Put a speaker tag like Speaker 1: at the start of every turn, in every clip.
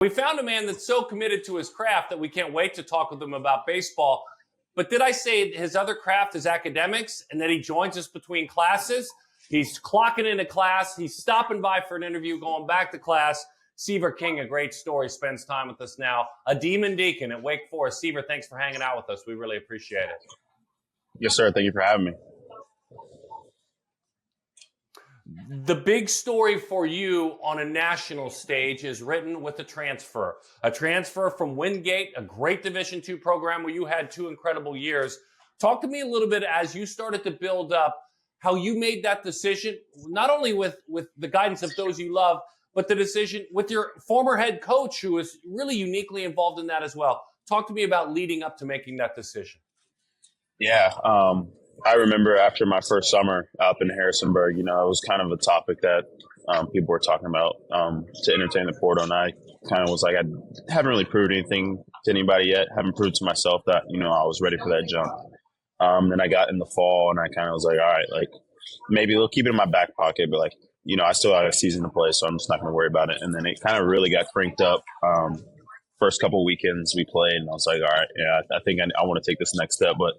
Speaker 1: We found a man that's so committed to his craft that we can't wait to talk with him about baseball. But did I say his other craft is academics and that he joins us between classes? He's clocking into class. He's stopping by for an interview, going back to class. Seaver King, a great story, spends time with us now. A Demon Deacon at Wake Forest. Seaver, thanks for hanging out with us. We really appreciate it.
Speaker 2: Yes, sir. Thank you for having me.
Speaker 1: The big story for you on a national stage is written with a transfer from Wingate, a great Division II program where you had 2 incredible years. Talk to me a little bit as you started to build up how you made that decision, not only with the guidance of those you love, but the decision with your former head coach who was really uniquely involved in that as well. Talk to me about leading up to making that decision.
Speaker 2: Yeah. I remember after my first summer up in Harrisonburg, it was kind of a topic that people were talking about to entertain the portal. And I kind of was like, I haven't really proved anything to anybody yet. Haven't proved to myself that, I was ready for that jump. Then I got in the fall and I kind of was like, all right, like maybe they'll keep it in my back pocket, but like, I still have a season to play, so I'm just not going to worry about it. And then it kind of really got cranked up. First couple weekends we played and I was like, all right, yeah, I think I want to take this next step. But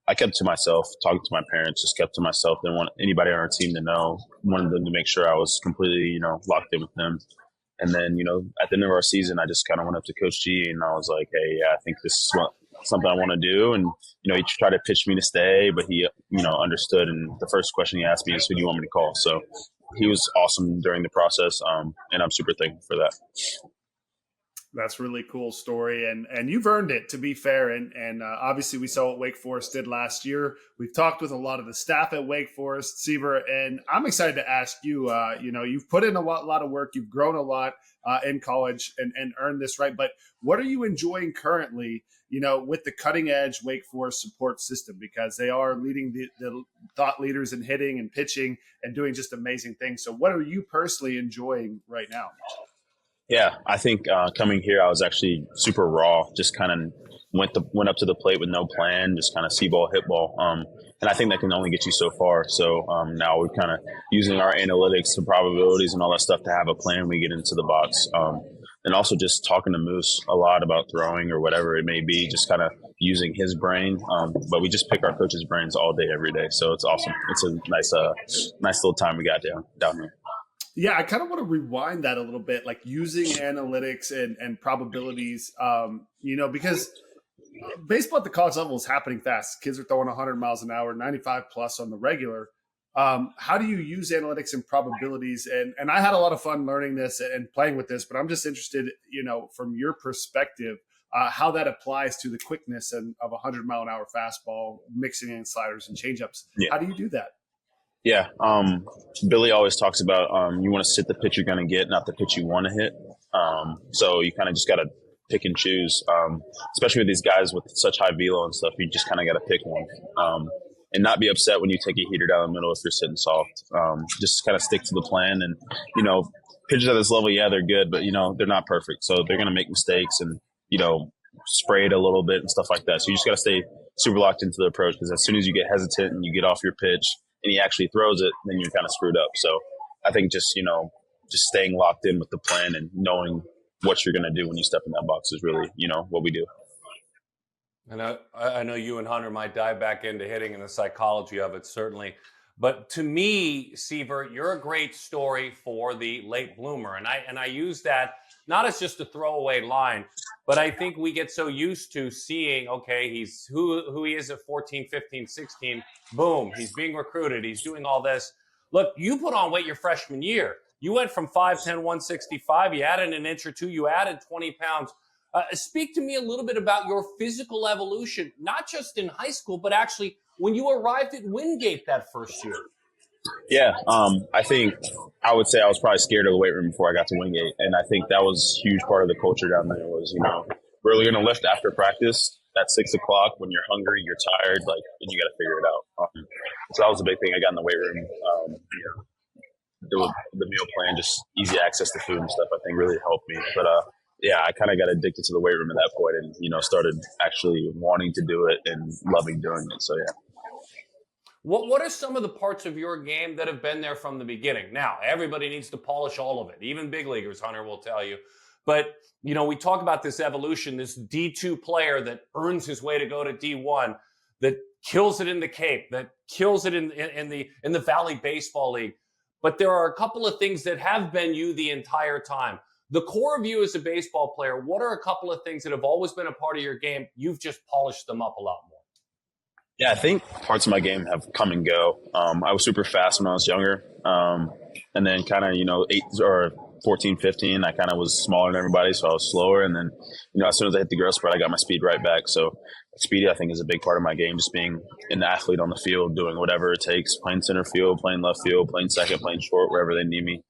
Speaker 2: I kept to myself, talking to my parents, just kept to myself. Didn't want anybody on our team to know. Wanted them to make sure I was completely, locked in with them. And then, at the end of our season, I just kind of went up to Coach G and I was like, hey, yeah, I think this is something I want to do. And, he tried to pitch me to stay, but he, understood. And the first question he asked me is, who do you want me to call? So he was awesome during the process. And I'm super thankful for that.
Speaker 3: That's a really cool story, and you've earned it, to be fair. And obviously, we saw what Wake Forest did last year. We've talked with a lot of the staff at Wake Forest, Seaver, and I'm excited to ask you. You've put in a lot of work, you've grown a lot in college, and earned this right. But what are you enjoying currently? With the cutting edge Wake Forest support system, because they are leading the thought leaders in hitting and pitching and doing just amazing things. So, what are you personally enjoying right now?
Speaker 2: Yeah, I think coming here, I was actually super raw. Just kind of went up to the plate with no plan, just kind of see ball, hit ball. And I think that can only get you so far. So now we're kind of using our analytics, the probabilities, and all that stuff to have a plan when we get into the box. And also just talking to Moose a lot about throwing or whatever it may be, just kind of using his brain. But we just pick our coaches' brains all day, every day. So it's awesome. It's a nice little time we got down here.
Speaker 3: Yeah, I kind of want to rewind that a little bit, like using analytics and probabilities, because baseball at the college level is happening fast. Kids are throwing 100 miles an hour, 95 plus on the regular. How do you use analytics and probabilities? And I had a lot of fun learning this and playing with this, but I'm just interested, from your perspective, how that applies to the quickness of a 100-mile-an-hour fastball, mixing in sliders and changeups. Yeah. How do you do that?
Speaker 2: Yeah. Billy always talks about you want to sit the pitch you're going to get, not the pitch you want to hit. So you kind of just got to pick and choose, especially with these guys with such high velo and stuff. You just kind of got to pick one and not be upset when you take a heater down the middle if you're sitting soft. Just kind of stick to the plan. And, pitchers at this level, yeah, they're good, but, they're not perfect. So they're going to make mistakes and, spray it a little bit and stuff like that. So you just got to stay super locked into the approach, because as soon as you get hesitant and you get off your pitch, and he actually throws it, then you're kind of screwed up. So I think just staying locked in with the plan and knowing what you're going to do when you step in that box is really, what we do.
Speaker 1: And I know you and Hunter might dive back into hitting and the psychology of it, certainly. But to me, Seaver, you're a great story for the late bloomer. And I use that not as just a throwaway line, but I think we get so used to seeing, okay, he's who he is at 14, 15, 16. Boom, he's being recruited. He's doing all this. Look, you put on weight your freshman year. You went from 5'10", 165. You added an inch or two. You added 20 pounds. Speak to me a little bit about your physical evolution, not just in high school, but actually when you arrived at Wingate that first year.
Speaker 2: Yeah, I think I would say I was probably scared of the weight room before I got to Wingate. And I think that was a huge part of the culture down there was, we're going to lift after practice at 6 o'clock when you're hungry, you're tired, and you got to figure it out. So that was a big thing I got in the weight room. The meal plan, just easy access to food and stuff, I think really helped me. But I kind of got addicted to the weight room at that point and, started actually wanting to do it and loving doing it. So, yeah.
Speaker 1: What are some of the parts of your game that have been there from the beginning? Now, everybody needs to polish all of it. Even big leaguers, Hunter will tell you. But, we talk about this evolution, this D2 player that earns his way to go to D1, that kills it in the Cape, that kills it in the Valley Baseball League. But there are a couple of things that have been you the entire time. The core of you as a baseball player, what are a couple of things that have always been a part of your game? You've just polished them up a lot more.
Speaker 2: Yeah, I think parts of my game have come and go. I was super fast when I was younger. And then kind of, 8 or 14, 15, I kind of was smaller than everybody, so I was slower. And then, as soon as I hit the growth spurt, I got my speed right back. So speed, I think, is a big part of my game, just being an athlete on the field, doing whatever it takes, playing center field, playing left field, playing second, playing short, wherever they need me.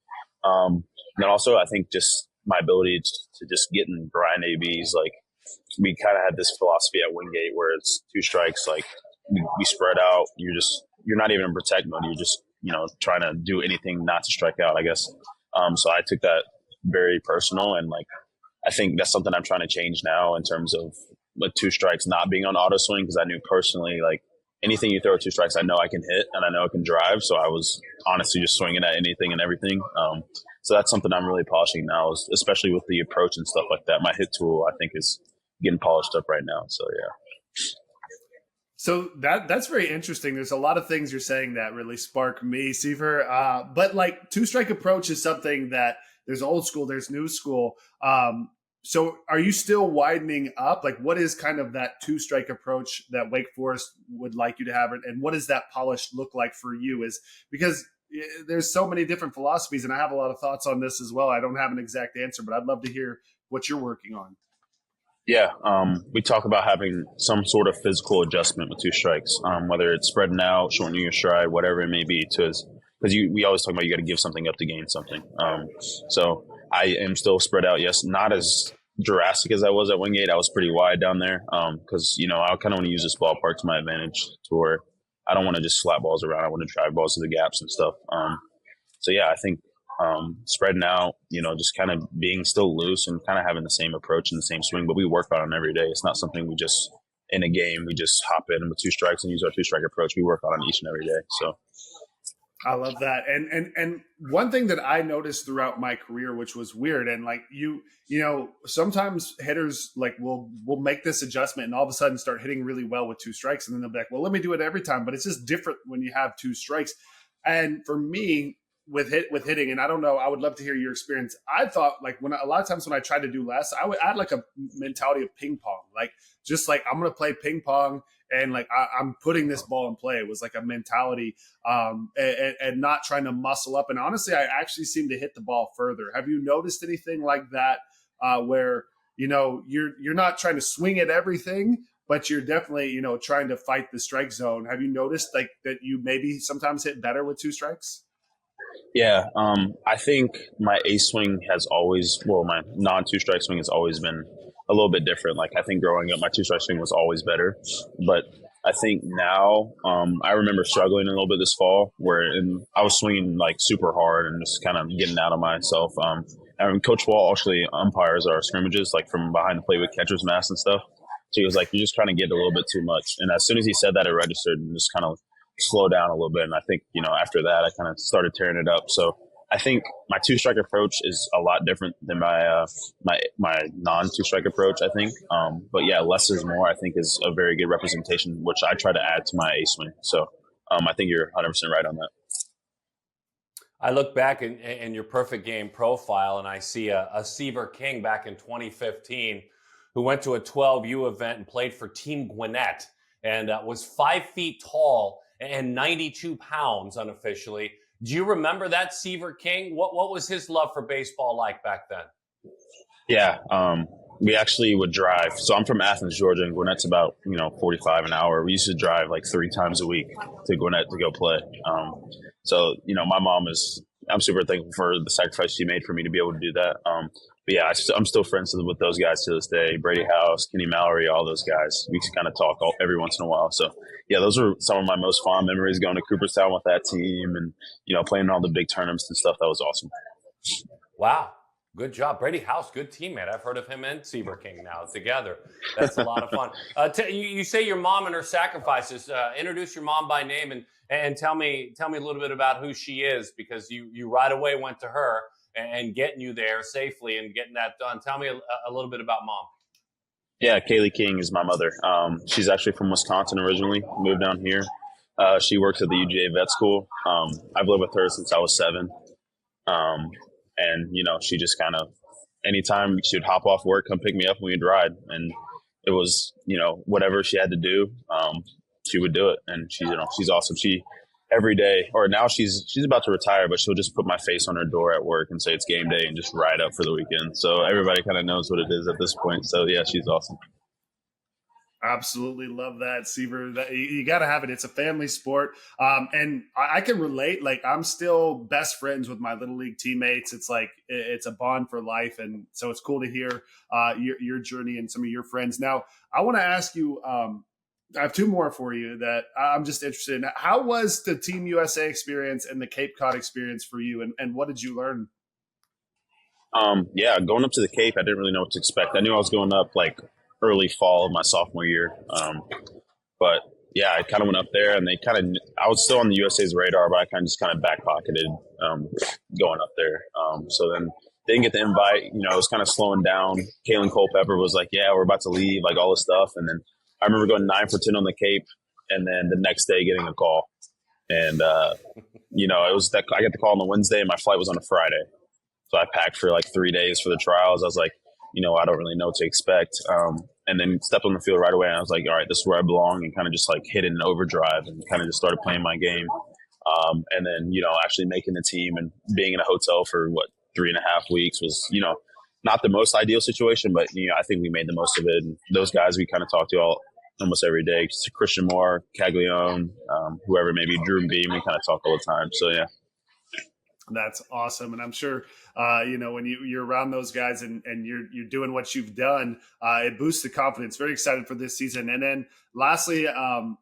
Speaker 2: And then also, I think just my ability to just get in grind ABs. Like, we kind of had this philosophy at Wingate where it's 2 strikes, like we spread out. You're not even in protect mode. You're just, trying to do anything not to strike out, I guess. So I took that very personal, and like, I think that's something I'm trying to change now in terms of with 2 strikes not being on auto swing, because I knew personally, like, anything you throw at 2 strikes, I know I can hit and I know I can drive. So I was honestly just swinging at anything and everything. So that's something I'm really polishing now, especially with the approach and stuff like that. My hit tool, I think, is getting polished up right now. So yeah.
Speaker 3: So that's very interesting. There's a lot of things you're saying that really spark me, Seaver. But like 2-strike approach is something that there's old school, there's new school. So are you still widening up? Like, what is kind of that 2-strike approach that Wake Forest would like you to have? And what does that polish look like for you? Is because there's so many different philosophies, and I have a lot of thoughts on this as well. I don't have an exact answer, but I'd love to hear what you're working on.
Speaker 2: Yeah, we talk about having some sort of physical adjustment with 2 strikes, whether it's spreading out, shortening your stride, whatever it may be. Because we always talk about you got to give something up to gain something. So I am still spread out. Yes, not as drastic as I was at Wingate. I was pretty wide down there because I kind of want to use this ballpark to my advantage, to where I don't want to just slap balls around. I want to drive balls to the gaps and stuff. So yeah, I think spreading out, just kind of being still loose and kind of having the same approach and the same swing, but we work on it every day. It's not something we just, in a game, we just hop in with 2 strikes and use our 2-strike approach. We work on it each and every day. So
Speaker 3: I love that. And one thing that I noticed throughout my career, which was weird, and like sometimes hitters like will make this adjustment and all of a sudden start hitting really well with 2 strikes, and then they'll be like, well, let me do it every time. But it's just different when you have 2 strikes. And for me, with hitting, and I don't know, I would love to hear your experience. I thought like a lot of times when I tried to do less, I had like a mentality of ping pong, like just like I'm going to play ping pong and like I'm putting this ball in play. It was like a mentality and not trying to muscle up. And honestly, I actually seem to hit the ball further. Have you noticed anything like that where you're not trying to swing at everything, but you're definitely trying to fight the strike zone? Have you noticed like that you maybe sometimes hit better with 2 strikes?
Speaker 2: Yeah, I think my ace swing has always, my non-2-strike swing has always been a little bit different. Like, I think growing up, my 2-strike swing was always better. But I think now, I remember struggling a little bit this fall I was swinging like super hard and just kind of getting out of myself. And Coach Wall actually umpires our scrimmages, like from behind the plate with catcher's mask and stuff. So he was like, you're just trying to get a little bit too much. And as soon as he said that, it registered and just kind of slow down a little bit. And I think, after that, I kind of started tearing it up. So I think my 2-strike approach is a lot different than my non-2-strike approach, I think. But yeah, less is more, I think, is a very good representation, which I try to add to my ace swing. So I think you're 100% right on that.
Speaker 1: I look back in your perfect game profile and I see a Seaver King back in 2015 who went to a 12U event and played for Team Gwet and was 5 feet tall and 92 pounds unofficially. Do you remember that Seaver King? What was his love for baseball like back then?
Speaker 2: Yeah, we actually would drive. So I'm from Athens, Georgia, and Gwet's about 45 an hour. We used to drive like 3 times a week to Gwet to go play. So my mom I'm super thankful for the sacrifice she made for me to be able to do that. But yeah, I'm still friends with those guys to this day. Brady House, Kenny Mallory, all those guys. We kind of talk every once in a while. So yeah, those are some of my most fond memories, going to Cooperstown with that team and, playing in all the big tournaments and stuff. That was awesome.
Speaker 1: Wow. Good job. Brady House, good teammate. I've heard of him and Seaver King now together. That's a lot of fun. You say your mom and her sacrifices. Introduce your mom by name and tell me a little bit about who she is, because you right away went to her and getting you there safely and getting that done. Tell me a little bit about mom.
Speaker 2: Yeah, Kaylee King is my mother. She's actually from Wisconsin originally, moved down here. She works at the UGA vet school. I've lived with her since I was 7. And, she just kind of, anytime she would hop off work, come pick me up and we'd ride. And it was, whatever she had to do, she would do it. And she's awesome. She, every day, or now she's about to retire, but she'll just put my face on her door at work and say it's game day and just ride up for the weekend. So everybody kind of knows what it is at this point. So yeah, she's awesome.
Speaker 3: Absolutely love that, Seaver. You got to have it. It's a family sport. And I can relate. Like, I'm still best friends with my Little League teammates. It's like, it's a bond for life. And so it's cool to hear your journey and some of your friends. Now, I want to ask you, I have 2 more for you that I'm just interested in. How was the Team USA experience and the Cape Cod experience for you? And what did you learn?
Speaker 2: Yeah, going up to the Cape, I didn't really know what to expect. I knew I was going up like early fall of my sophomore year. But yeah, I kind of went up there and I was still on the USA's radar, but I kind of back pocketed going up there. So then didn't get the invite. It was kind of slowing down. Kalen Culpepper was like, yeah, we're about to leave, like all this stuff. And then I remember going 9 for 10 on the Cape and then the next day getting a call. And, it was that I got the call on the Wednesday and my flight was on a Friday. So I packed for like 3 days for the trials. I was like, I don't really know what to expect. And then stepped on the field right away. And I was like, all right, this is where I belong, and kind of just like hit an overdrive and kind of just started playing my game. And then, actually making the team and being in a hotel for 3.5 weeks was, not the most ideal situation, but, I think we made the most of it. And those guys we kind of talked to almost every day, Christian Moore, Caglione, whoever, maybe Drew Beam, we kind of talk all the time. So, yeah.
Speaker 3: That's awesome. And I'm sure, when you're around those guys and you're doing what you've done, it boosts the confidence. Very excited for this season. And then lastly,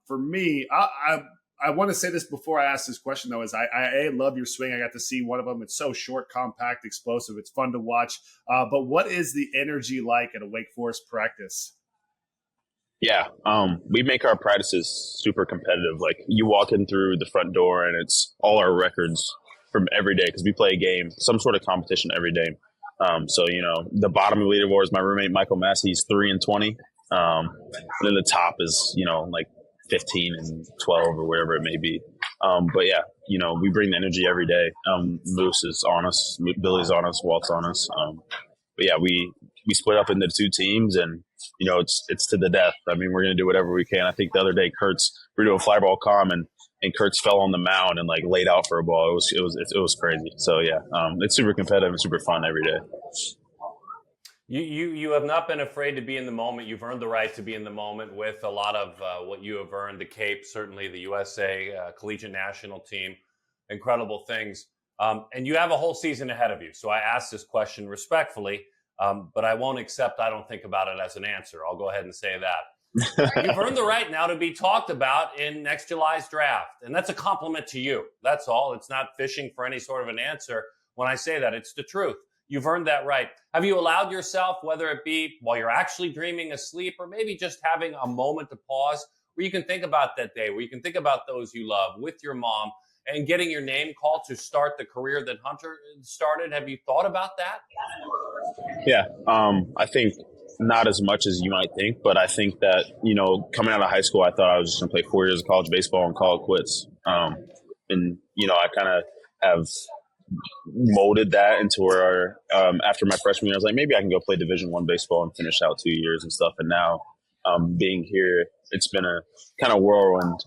Speaker 3: for me, I want to say this before I ask this question, though, is I love your swing. I got to see one of them. It's so short, compact, explosive. It's fun to watch. But what is the energy like at a Wake Forest practice?
Speaker 2: Yeah, we make our practices super competitive. Like, you walk in through the front door and it's all our records from every day, because we play a game, some sort of competition every day. So, the bottom of the leaderboard is my roommate, Michael Massey. He's 3-20. And then the top is, like 15 and 12 or whatever it may be. But yeah, we bring the energy every day. Moose is on us, Billy's on us, Walt's on us. But yeah, we split up into 2 teams, and it's to the death. I mean, we're gonna do whatever we can. I think the other day, we were doing fly ball comm, and Kurtz fell on the mound and like laid out for a ball. It was crazy. So yeah, it's super competitive and super fun every day.
Speaker 1: You have not been afraid to be in the moment. You've earned the right to be in the moment with a lot of what you have earned. The Cape, certainly the USA collegiate national team, incredible things. And you have a whole season ahead of you. So I asked this question respectfully, but I won't accept I don't think about it as an answer. I'll go ahead and say that. You've earned the right now to be talked about in next July's draft. And that's a compliment to you. That's all. It's not fishing for any sort of an answer when I say that. It's the truth. You've earned that right. Have you allowed yourself, whether it be while you're actually dreaming asleep or maybe just having a moment to pause where you can think about that day, where you can think about those you love with your mom and getting your name called to start the career that Hunter started? Have you thought about that?
Speaker 2: Yeah, I think not as much as you might think, but I think that, coming out of high school, I thought I was just going to play 4 years of college baseball and call it quits. And, I kind of have molded that into where after my freshman year, I was like, maybe I can go play Division I baseball and finish out 2 years and stuff. And now being here, it's been a kind of whirlwind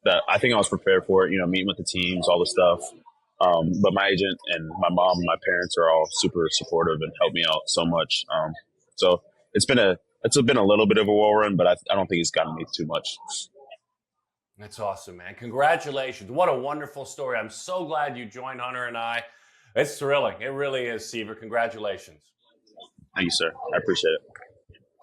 Speaker 2: that I think I was prepared for it, meeting with the teams, all the stuff. But my agent and my mom and my parents are all super supportive and help me out so much. So it's been a little bit of a whirlwind, but I don't think it's gotten me too much.
Speaker 1: That's awesome, man. Congratulations. What a wonderful story. I'm so glad you joined Hunter and I. It's thrilling. It really is, Seaver. Congratulations.
Speaker 2: Thank you, sir. I appreciate it.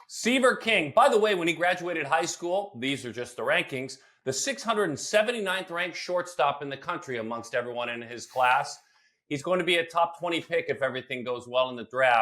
Speaker 1: Seaver King. By the way, when he graduated high school, these are just the rankings, the 679th ranked shortstop in the country amongst everyone in his class. He's going to be a top 20 pick if everything goes well in the draft.